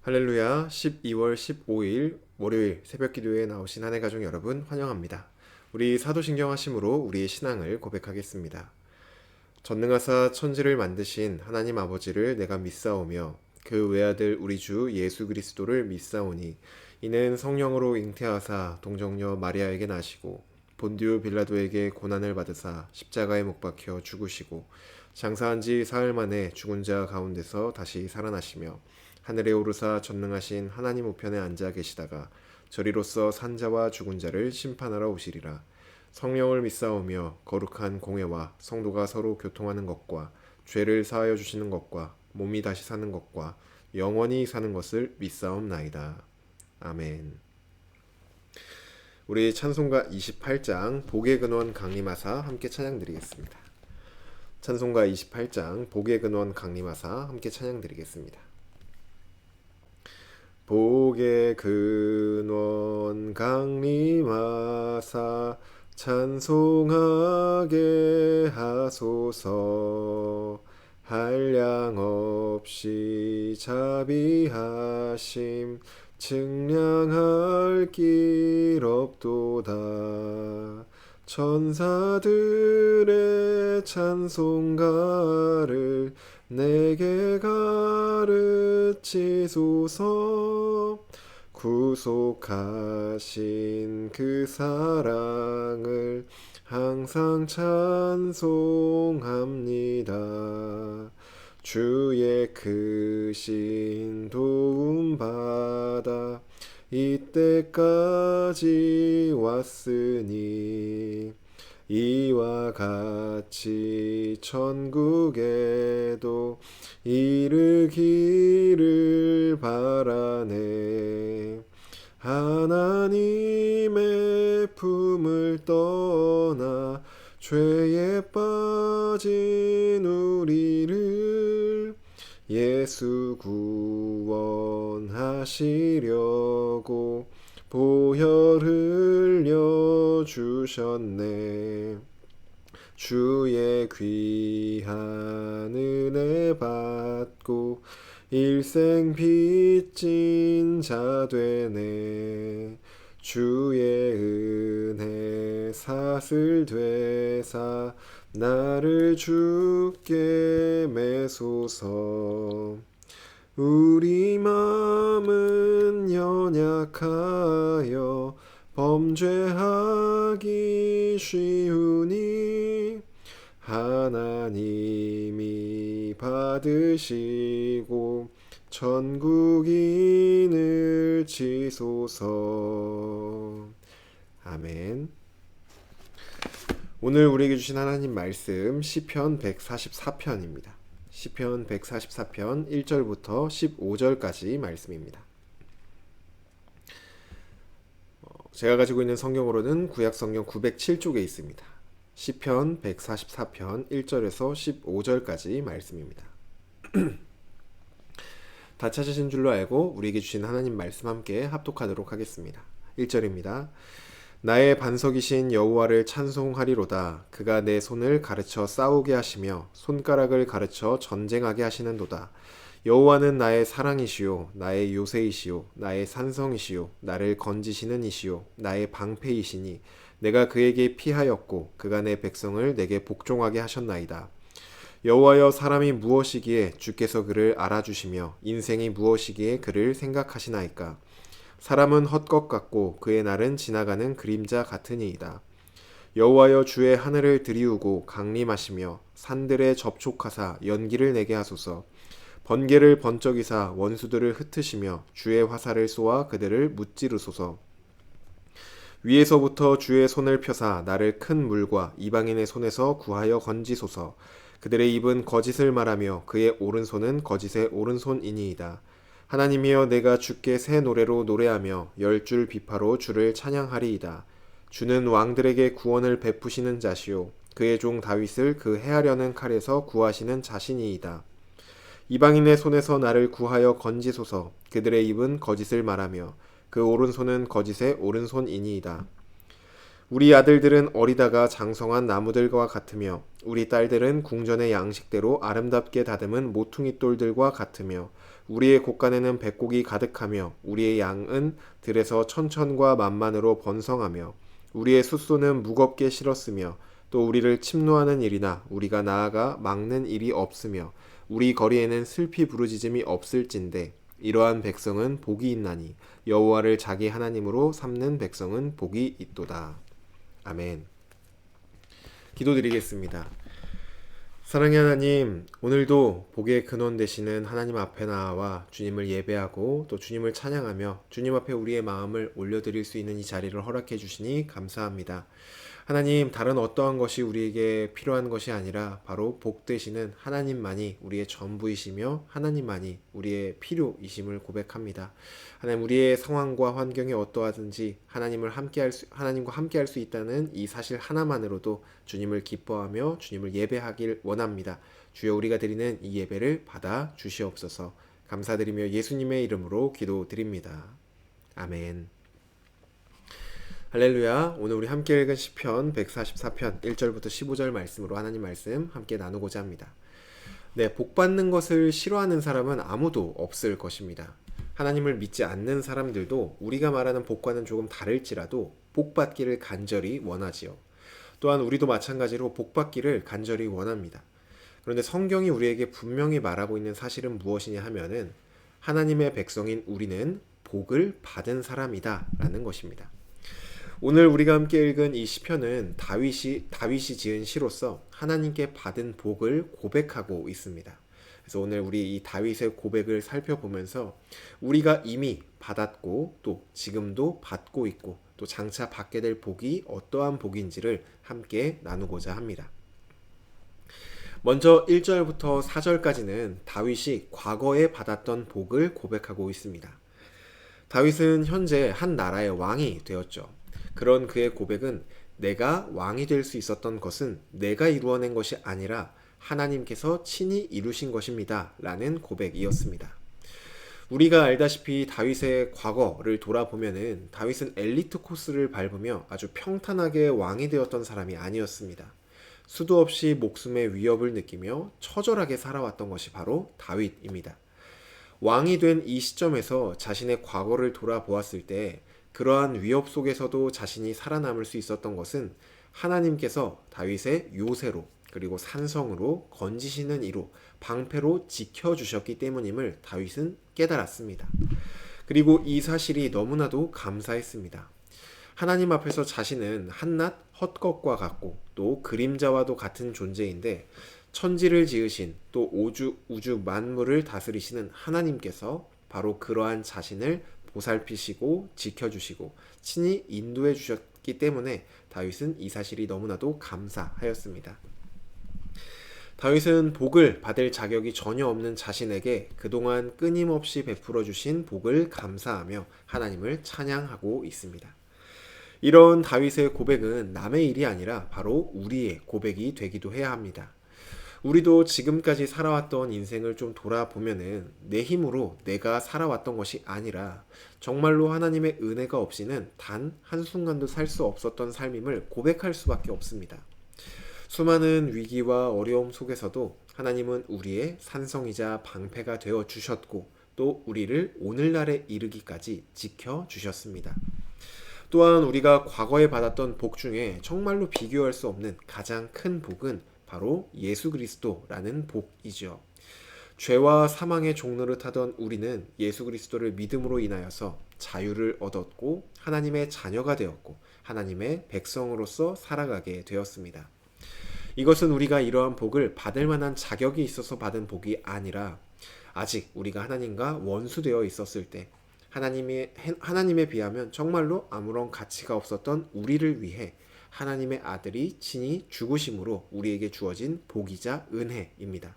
할렐루야. 12월 15일 월요일 새벽 기도에 나오신 한해 가족 여러분 환영합니다. 우리 사도신경 하심으로 우리의 신앙을 고백하겠습니다. 전능하사 천지를 만드신 하나님 아버지를 내가 믿사오며 그 외아들 우리 주 예수 그리스도를 믿사오니 이는 성령으로 잉태하사 동정녀 마리아에게 나시고 본디오 빌라도에게 고난을 받으사 십자가에 못 박혀 죽으시고 장사한 지 사흘 만에 죽은 자 가운데서 다시 살아나시며 하늘에 오르사 전능하신 하나님 우편에 앉아 계시다가 저리로서 산자와 죽은 자를 심판하러 오시리라. 성령을 믿사오며 거룩한 공회와 성도가 서로 교통하는 것과 죄를 사하여 주시는 것과 몸이 다시 사는 것과 영원히 사는 것을 믿사옵나이다. 아멘. 우리 찬송가 28장 복의 근원 강림하사 함께 찬양드리겠습니다. 찬송가 28장 복의 근원 강림하사 함께 찬양드리겠습니다. 복의 근원 강림하사 찬송하게 하소서. 한량없이 자비하심 측량할 길 없도다. 천사들의 찬송가를 내게 가르치소서. 구속하신 그 사랑을 항상 찬송합니다. 주의 크신 도움 받아 이때까지 왔으니 이와 같이 천국에도 이르기를 바라네. 하나님의 품을 떠나 죄에 빠진 우리를 예수 구원하시려고 보혈 흘려 주셨네. 주의 귀한 은혜 받고 일생 빚진 자 되네. 주의 은혜 사슬 되사 나를 주께 매소서. 우리 마음은 연약하여 범죄하기 쉬우니 하나님이 받으시고 천국인을 지소서. 아멘. 오늘 우리에게 주신 하나님 말씀 시편 144편입니다. 시편 144편 1절부터 15절까지 말씀입니다. 제가 가지고 있는 성경으로는 구약성경 907쪽에 있습니다. 시편 144편 1절에서 15절까지 말씀입니다. 다 찾으신 줄로 알고 우리에게 주신 하나님 말씀 함께 합독하도록 하겠습니다. 1절입니다. 나의 반석이신 여호와를 찬송하리로다. 그가 내 손을 가르쳐 싸우게 하시며 손가락을 가르쳐 전쟁하게 하시는도다. 여호와는 나의 사랑이시요 나의 요새이시요 나의 산성이시요 나를 건지시는 이시요 나의 방패이시니 내가 그에게 피하였고 그가 내 백성을 내게 복종하게 하셨나이다. 여호와여, 사람이 무엇이기에 주께서 그를 알아주시며 인생이 무엇이기에 그를 생각하시나이까. 사람은 헛것 같고 그의 날은 지나가는 그림자 같으니이다. 여호와여, 주의 하늘을 들이우고 강림하시며 산들에 접촉하사 연기를 내게 하소서. 번개를 번쩍이사 원수들을 흩으시며 주의 화살을 쏘아 그들을 무찌르소서. 위에서부터 주의 손을 펴사 나를 큰 물과 이방인의 손에서 구하여 건지소서. 그들의 입은 거짓을 말하며 그의 오른손은 거짓의 오른손이니이다. 하나님이여, 내가 주께 새 노래로 노래하며 열줄 비파로 주를 찬양하리이다. 주는 왕들에게 구원을 베푸시는 자시요 그의 종 다윗을 그 해하려는 칼에서 구하시는 자신이이다. 이방인의 손에서 나를 구하여 건지소서. 그들의 입은 거짓을 말하며 그 오른손은 거짓의 오른손이니이다. 우리 아들들은 어리다가 장성한 나무들과 같으며 우리 딸들은 궁전의 양식대로 아름답게 다듬은 모퉁이 돌들과 같으며 우리의 곳간에는 백곡이 가득하며 우리의 양은 들에서 천천과 만만으로 번성하며 우리의 숫소는 무겁게 실었으며 또 우리를 침노하는 일이나 우리가 나아가 막는 일이 없으며 우리 거리에는 슬피 부르짖음이 없을진데 이러한 백성은 복이 있나니 여호와를 자기 하나님으로 삼는 백성은 복이 있도다. 아멘. 기도드리겠습니다. 사랑의 하나님, 오늘도 복의 근원 되시는 하나님 앞에 나와 주님을 예배하고 또 주님을 찬양하며 주님 앞에 우리의 마음을 올려드릴 수 있는 이 자리를 허락해 주시니 감사합니다. 하나님, 다른 어떠한 것이 우리에게 필요한 것이 아니라 바로 복 되시는 하나님만이 우리의 전부이시며 하나님만이 우리의 필요이심을 고백합니다. 하나님, 우리의 상황과 환경이 어떠하든지 하나님과 함께 할 수 있다는 이 사실 하나만으로도 주님을 기뻐하며 주님을 예배하길 원합니다. 주여, 우리가 드리는 이 예배를 받아 주시옵소서. 감사드리며 예수님의 이름으로 기도드립니다. 아멘. 할렐루야. 오늘 우리 함께 읽은 시편 144편 1절부터 15절 말씀으로 하나님 말씀 함께 나누고자 합니다. 네, 복 받는 것을 싫어하는 사람은 아무도 없을 것입니다. 하나님을 믿지 않는 사람들도 우리가 말하는 복과는 조금 다를지라도 복 받기를 간절히 원하지요. 또한 우리도 마찬가지로 복 받기를 간절히 원합니다. 그런데 성경이 우리에게 분명히 말하고 있는 사실은 무엇이냐 하면은 하나님의 백성인 우리는 복을 받은 사람이다 라는 것입니다. 오늘 우리가 함께 읽은 이 시편은 다윗이 지은 시로서 하나님께 받은 복을 고백하고 있습니다. 그래서 오늘 우리 이 다윗의 고백을 살펴보면서 우리가 이미 받았고 또 지금도 받고 있고 또 장차 받게 될 복이 어떠한 복인지를 함께 나누고자 합니다. 먼저 1절부터 4절까지는 다윗이 과거에 받았던 복을 고백하고 있습니다. 다윗은 현재 한 나라의 왕이 되었죠. 그런 그의 고백은 내가 왕이 될 수 있었던 것은 내가 이루어낸 것이 아니라 하나님께서 친히 이루신 것입니다. 라는 고백이었습니다. 우리가 알다시피 다윗의 과거를 돌아보면은 다윗은 엘리트 코스를 밟으며 아주 평탄하게 왕이 되었던 사람이 아니었습니다. 수도 없이 목숨의 위협을 느끼며 처절하게 살아왔던 것이 바로 다윗입니다. 왕이 된 이 시점에서 자신의 과거를 돌아보았을 때 그러한 위협 속에서도 자신이 살아남을 수 있었던 것은 하나님께서 다윗의 요새로 그리고 산성으로 건지시는 이로 방패로 지켜주셨기 때문임을 다윗은 깨달았습니다. 그리고 이 사실이 너무나도 감사했습니다. 하나님 앞에서 자신은 한낱 헛것과 같고 또 그림자와도 같은 존재인데 천지를 지으신 또 우주 만물을 다스리시는 하나님께서 바로 그러한 자신을 보살피시고 지켜주시고 친히 인도해 주셨기 때문에 다윗은 이 사실이 너무나도 감사하였습니다. 다윗은 복을 받을 자격이 전혀 없는 자신에게 그동안 끊임없이 베풀어 주신 복을 감사하며 하나님을 찬양하고 있습니다. 이런 다윗의 고백은 남의 일이 아니라 바로 우리의 고백이 되기도 해야 합니다. 우리도 지금까지 살아왔던 인생을 좀 돌아보면은 내 힘으로 내가 살아왔던 것이 아니라 정말로 하나님의 은혜가 없이는 단 한순간도 살 수 없었던 삶임을 고백할 수밖에 없습니다. 수많은 위기와 어려움 속에서도 하나님은 우리의 산성이자 방패가 되어 주셨고 또 우리를 오늘날에 이르기까지 지켜 주셨습니다. 또한 우리가 과거에 받았던 복 중에 정말로 비교할 수 없는 가장 큰 복은 바로 예수 그리스도라는 복이죠. 죄와 사망의 종노릇 하던 우리는 예수 그리스도를 믿음으로 인하여서 자유를 얻었고 하나님의 자녀가 되었고 하나님의 백성으로서 살아가게 되었습니다. 이것은 우리가 이러한 복을 받을 만한 자격이 있어서 받은 복이 아니라 아직 우리가 하나님과 원수되어 있었을 때 하나님에 비하면 정말로 아무런 가치가 없었던 우리를 위해 하나님의 아들이 친히 죽으심으로 우리에게 주어진 복이자 은혜입니다.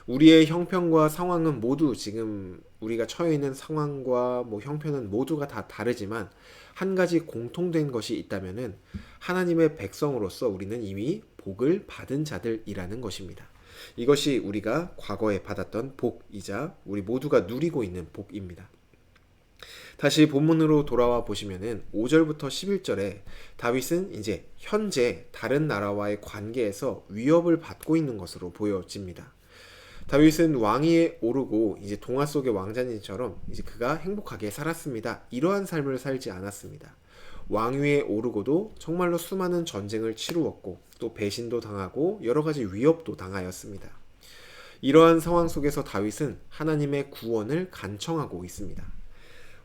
우리의 형편과 상황은 모두 지금 우리가 처해 있는 상황과 형편은 모두가 다 다르지만 한 가지 공통된 것이 있다면은 하나님의 백성으로서 우리는 이미 복을 받은 자들이라는 것입니다. 이것이 우리가 과거에 받았던 복이자 우리 모두가 누리고 있는 복입니다. 다시 본문으로 돌아와 보시면은 5절부터 11절에 다윗은 이제 현재 다른 나라와의 관계에서 위협을 받고 있는 것으로 보여집니다. 다윗은 왕위에 오르고 이제 동화 속의 왕자님처럼 이제 그가 행복하게 살았습니다. 이러한 삶을 살지 않았습니다. 왕위에 오르고도 정말로 수많은 전쟁을 치루었고 또 배신도 당하고 여러 가지 위협도 당하였습니다. 이러한 상황 속에서 다윗은 하나님의 구원을 간청하고 있습니다.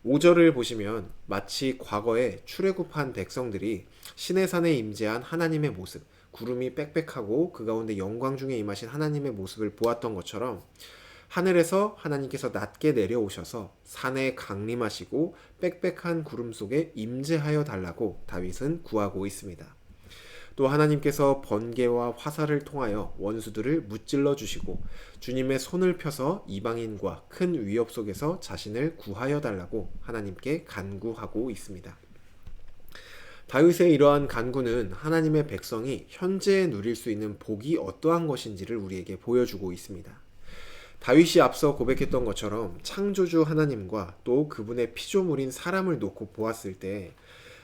5절을 보시면 마치 과거에 출애굽한 백성들이 시내산에 임재한 하나님의 모습, 구름이 빽빽하고 그 가운데 영광 중에 임하신 하나님의 모습을 보았던 것처럼 하늘에서 하나님께서 낮게 내려오셔서 산에 강림하시고 빽빽한 구름 속에 임재하여 달라고 다윗은 구하고 있습니다. 또 하나님께서 번개와 화살을 통하여 원수들을 무찔러 주시고 주님의 손을 펴서 이방인과 큰 위협 속에서 자신을 구하여 달라고 하나님께 간구하고 있습니다. 다윗의 이러한 간구는 하나님의 백성이 현재 누릴 수 있는 복이 어떠한 것인지를 우리에게 보여주고 있습니다. 다윗이 앞서 고백했던 것처럼 창조주 하나님과 또 그분의 피조물인 사람을 놓고 보았을 때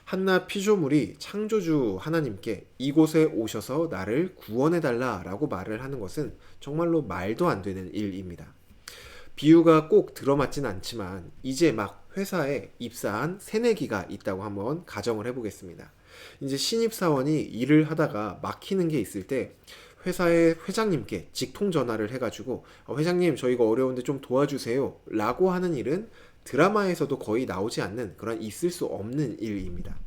한낱 피조물이 창조주 하나님께 이곳에 오셔서 나를 구원해달라 라고 말을 하는 것은 정말로 말도 안 되는 일입니다. 비유가 꼭 들어맞진 않지만 이제 막 회사에 입사한 새내기가 있다고 한번 가정을 해보겠습니다. 이제 신입사원이 일을 하다가 막히는 게 있을 때 회사의 회장님께 직통 전화를 해가지고 회장님 저 이거 어려운데 좀 도와주세요 라고 하는 일은 드라마에서도 거의 나오지 않는 그런 있을 수 없는 일입니다.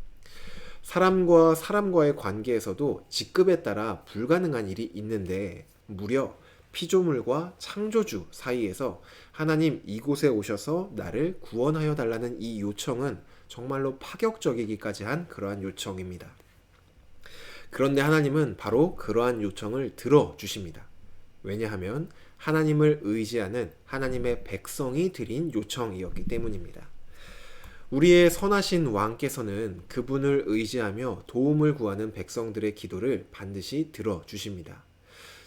사람과 사람과의 관계에서도 직급에 따라 불가능한 일이 있는데 무려 피조물과 창조주 사이에서 하나님 이곳에 오셔서 나를 구원하여 달라는 이 요청은 정말로 파격적이기까지 한 그러한 요청입니다. 그런데 하나님은 바로 그러한 요청을 들어주십니다. 왜냐하면 하나님을 의지하는 하나님의 백성이 드린 요청이었기 때문입니다. 우리의 선하신 왕께서는 그분을 의지하며 도움을 구하는 백성들의 기도를 반드시 들어주십니다.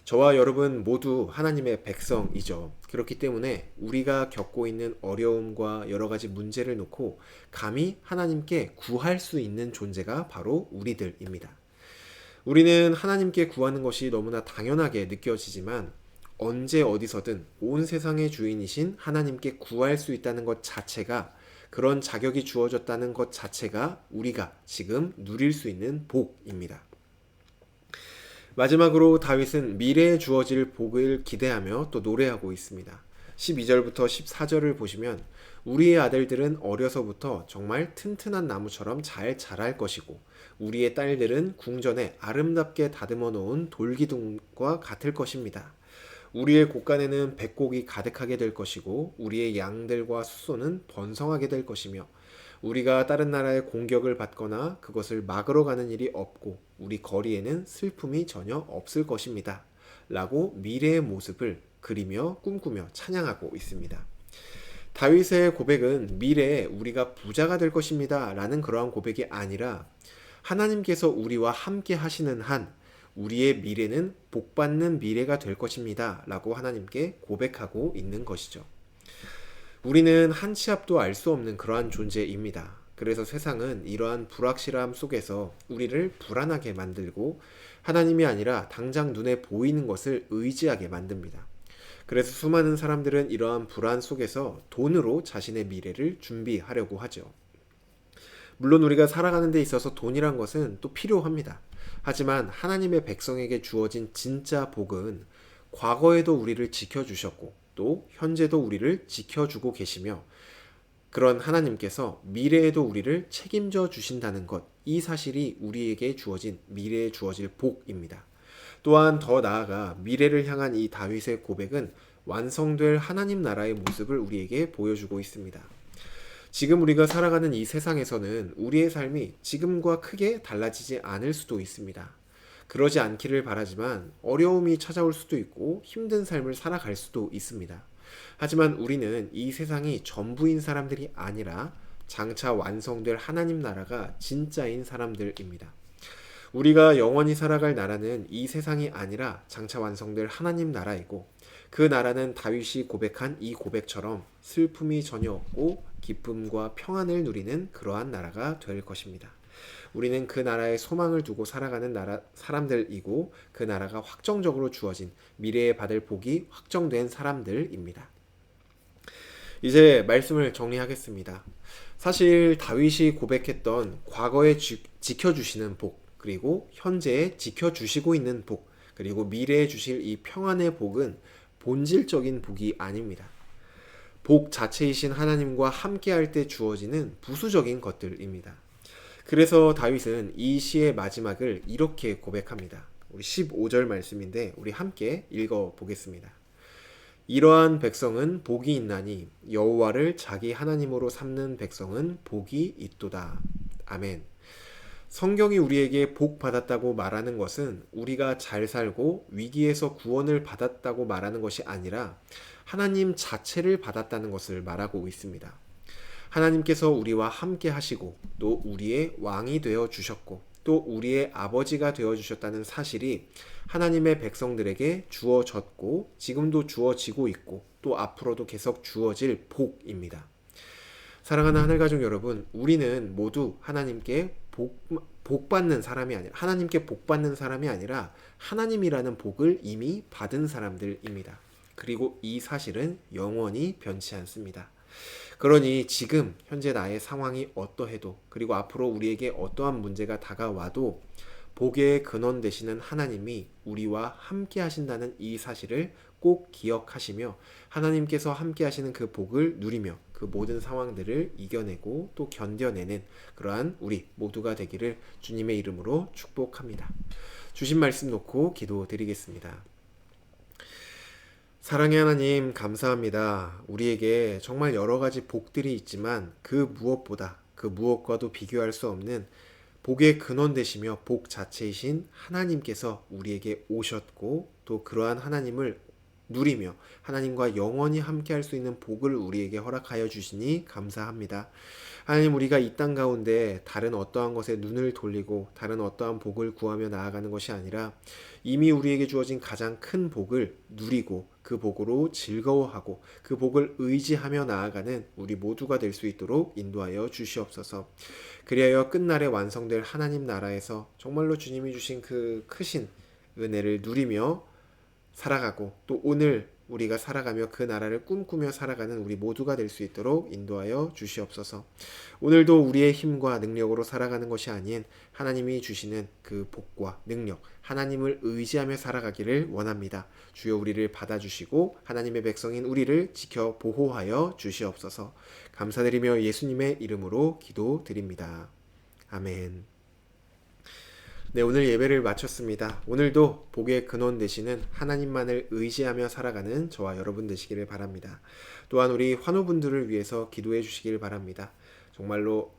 저와 여러분 모두 하나님의 백성이죠. 그렇기 때문에 우리가 겪고 있는 어려움과 여러 가지 문제를 놓고 감히 하나님께 구할 수 있는 존재가 바로 우리들입니다. 우리는 하나님께 구하는 것이 너무나 당연하게 느껴지지만 언제 어디서든 온 세상의 주인이신 하나님께 구할 수 있다는 것 자체가 그런 자격이 주어졌다는 것 자체가 우리가 지금 누릴 수 있는 복입니다. 마지막으로 다윗은 미래에 주어질 복을 기대하며 또 노래하고 있습니다. 12절부터 14절을 보시면 우리의 아들들은 어려서부터 정말 튼튼한 나무처럼 잘 자랄 것이고 우리의 딸들은 궁전에 아름답게 다듬어 놓은 돌기둥과 같을 것입니다. 우리의 곳간에는 백곡이 가득하게 될 것이고 우리의 양들과 수소는 번성하게 될 것이며 우리가 다른 나라의 공격을 받거나 그것을 막으러 가는 일이 없고 우리 거리에는 슬픔이 전혀 없을 것입니다. 라고 미래의 모습을 그리며 꿈꾸며 찬양하고 있습니다. 다윗의 고백은 미래에 우리가 부자가 될 것입니다. 라는 그러한 고백이 아니라 하나님께서 우리와 함께 하시는 한 우리의 미래는 복받는 미래가 될 것입니다. 라고 하나님께 고백하고 있는 것이죠. 우리는 한 치 앞도 알 수 없는 그러한 존재입니다. 그래서 세상은 이러한 불확실함 속에서 우리를 불안하게 만들고 하나님이 아니라 당장 눈에 보이는 것을 의지하게 만듭니다. 그래서 수많은 사람들은 이러한 불안 속에서 돈으로 자신의 미래를 준비하려고 하죠. 물론 우리가 살아가는 데 있어서 돈이란 것은 또 필요합니다. 하지만 하나님의 백성에게 주어진 진짜 복은 과거에도 우리를 지켜주셨고 또 현재도 우리를 지켜주고 계시며 그런 하나님께서 미래에도 우리를 책임져 주신다는 것, 이 사실이 우리에게 주어진 미래에 주어질 복입니다. 또한 더 나아가 미래를 향한 이 다윗의 고백은 완성될 하나님 나라의 모습을 우리에게 보여주고 있습니다. 지금 우리가 살아가는 이 세상에서는 우리의 삶이 지금과 크게 달라지지 않을 수도 있습니다. 그러지 않기를 바라지만 어려움이 찾아올 수도 있고 힘든 삶을 살아갈 수도 있습니다. 하지만 우리는 이 세상이 전부인 사람들이 아니라 장차 완성될 하나님 나라가 진짜인 사람들입니다. 우리가 영원히 살아갈 나라는 이 세상이 아니라 장차 완성될 하나님 나라이고 그 나라는 다윗이 고백한 이 고백처럼 슬픔이 전혀 없고 기쁨과 평안을 누리는 그러한 나라가 될 것입니다. 우리는 그 나라에 소망을 두고 살아가는 사람들이고 그 나라가 확정적으로 주어진 미래에 받을 복이 확정된 사람들입니다. 이제 말씀을 정리하겠습니다. 사실 다윗이 고백했던 과거에 지켜주시는 복, 그리고 현재에 지켜주시고 있는 복, 그리고 미래에 주실 이 평안의 복은 본질적인 복이 아닙니다. 복 자체이신 하나님과 함께할 때 주어지는 부수적인 것들입니다. 그래서 다윗은 이 시의 마지막을 이렇게 고백합니다. 우리 15절 말씀인데 우리 함께 읽어보겠습니다. 이러한 백성은 복이 있나니 여호와를 자기 하나님으로 삼는 백성은 복이 있도다. 아멘. 성경이 우리에게 복 받았다고 말하는 것은 우리가 잘 살고 위기에서 구원을 받았다고 말하는 것이 아니라 하나님 자체를 받았다는 것을 말하고 있습니다. 하나님께서 우리와 함께 하시고 또 우리의 왕이 되어 주셨고 또 우리의 아버지가 되어 주셨다는 사실이 하나님의 백성들에게 주어졌고 지금도 주어지고 있고 또 앞으로도 계속 주어질 복입니다. 사랑하는 하늘가족 여러분, 우리는 모두 하나님께 복받는 사람이 아니라 하나님께 복받는 사람이 아니라 하나님이라는 복을 이미 받은 사람들입니다. 그리고 이 사실은 영원히 변치 않습니다. 그러니 지금 현재 나의 상황이 어떠해도 그리고 앞으로 우리에게 어떠한 문제가 다가와도 복의 근원 되시는 하나님이 우리와 함께 하신다는 이 사실을 꼭 기억하시며 하나님께서 함께 하시는 그 복을 누리며 그 모든 상황들을 이겨내고 또 견뎌내는 그러한 우리 모두가 되기를 주님의 이름으로 축복합니다. 주신 말씀 놓고 기도드리겠습니다. 사랑의 하나님, 감사합니다. 우리에게 정말 여러 가지 복들이 있지만 그 무엇보다 그 무엇과도 비교할 수 없는 복의 근원 되시며 복 자체이신 하나님께서 우리에게 오셨고 또 그러한 하나님을 누리며 하나님과 영원히 함께 할 수 있는 복을 우리에게 허락하여 주시니 감사합니다. 하나님, 우리가 이 땅 가운데 다른 어떠한 것에 눈을 돌리고 다른 어떠한 복을 구하며 나아가는 것이 아니라 이미 우리에게 주어진 가장 큰 복을 누리고 그 복으로 즐거워하고 그 복을 의지하며 나아가는 우리 모두가 될 수 있도록 인도하여 주시옵소서. 그리하여 끝날에 완성될 하나님 나라에서 정말로 주님이 주신 그 크신 은혜를 누리며 살아가고 또 오늘 우리가 살아가며 그 나라를 꿈꾸며 살아가는 우리 모두가 될 수 있도록 인도하여 주시옵소서. 오늘도 우리의 힘과 능력으로 살아가는 것이 아닌 하나님이 주시는 그 복과 능력, 하나님을 의지하며 살아가기를 원합니다. 주여 우리를 받아주시고 하나님의 백성인 우리를 지켜 보호하여 주시옵소서. 감사드리며 예수님의 이름으로 기도드립니다. 아멘. 네, 오늘 예배를 마쳤습니다. 오늘도 복의 근원 되시는 하나님만을 의지하며 살아가는 저와 여러분 되시기를 바랍니다. 또한 우리 환우분들을 위해서 기도해 주시기를 바랍니다. 정말로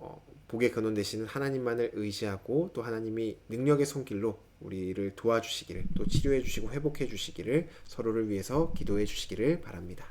복의 근원 되시는 하나님만을 의지하고 또 하나님이 능력의 손길로 우리를 도와주시기를 또 치료해 주시고 회복해 주시기를 서로를 위해서 기도해 주시기를 바랍니다.